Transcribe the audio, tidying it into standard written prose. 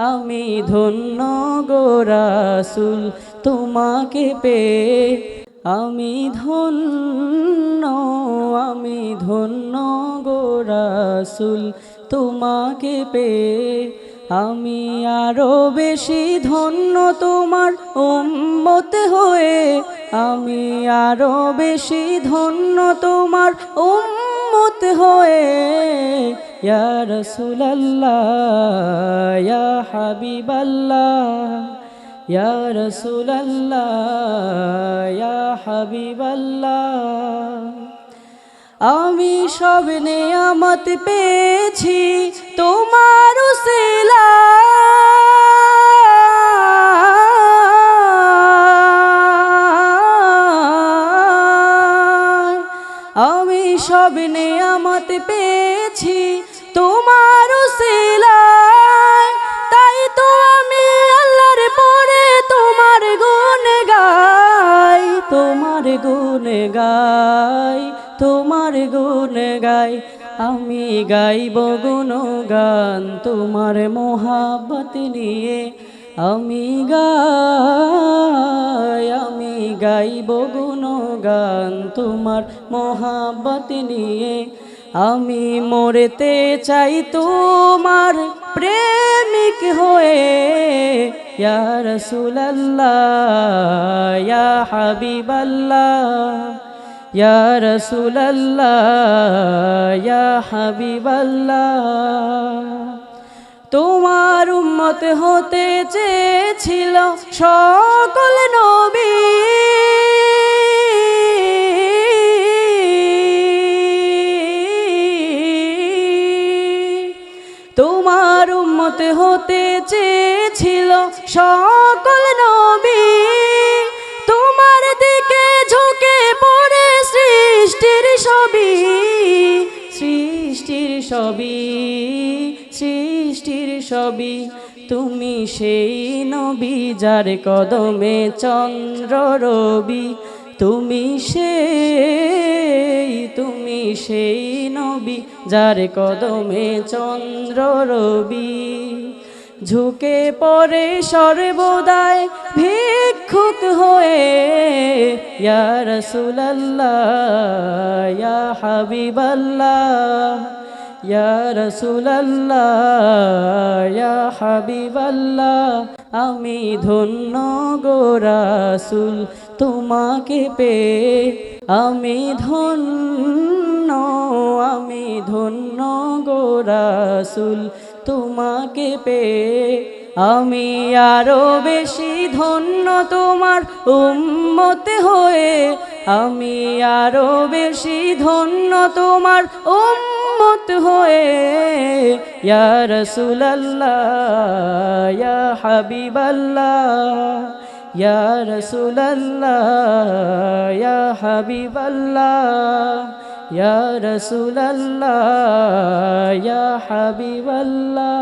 আমি ধন্য গো রাসূল তোমাকে পেয়ে আমি ধন্য গো রাসূল তোমাকে পেয়ে আমি আরো বেশি ধন্য তোমার উম্মত হয়ে আমি আরো বেশি ধন্য তোমার উম্মত হয়ে ইয়া রাসূলুল্লাহ ইয়া হাবিবাল্লাহ ইয়া রাসূলুল্লাহ ইয়া হাবিবাল্লাহ আমি সব নেয়ামত পেয়েছি তোমার উসিলায় আমি সব নেয়ামত পেয়েছি তোমার উসিলায় তাই তো আমি আল্লাহর পরে তোমার গুণ গাই তোমার গুণ গাই তোমার গুণ গাই আমি গাইব গুণগান তোমার মোহাব্বত নিয়ে আমি গাইব গুণগান তোমার মোহাব্বত নিয়ে আমি মরতে চাই তোমার প্রেমিক হয়ে ইয়া রাসূলুল্লাহ ইয়া হাবিবাল্লাহ ইয়া রাসূলুল্লাহ ইয়া হাবিবাল্লাহ তোমার উম্মত হতে চেয়েছিল সকল নবী তোমার উম্মত হতে চেয়েছিল সকল নবী তোমার দিকে ঝুঁকে পড়ে সৃষ্টির সবই তুমি সেই নবী যার কদমে চন্দ্র রবি তুমি সেই নবী যার কদমে চন্দ্র রবি ঝুঁকে পড়ে সর্বদাই ভিক্ষুক হয়ে ইয়া রাসূলুল্লাহ ইয়া হাবিবাল্লাহ ইয়া রাসূলুল্লাহ ইয়া হাবিবাল্লাহ আমি ধন্য গো রাসূল তোমাকে পেয়ে আমি ধন্য গো রাসূল তোমাকে পেয়ে আমি আরো বেশি ধন্য তোমার উম্মত হয়ে আমি আরো বেশি ধন্য তোমার উম্মত হয়ে ইয়া রাসূলুল্লাহ ইয়া হাবিবাল্লাহ ইয়া রাসূলুল্লাহ ইয়া হাবিবাল্লাহ ইয়া রাসূলুল্লাহ ইয়া হাবিবাল্লাহ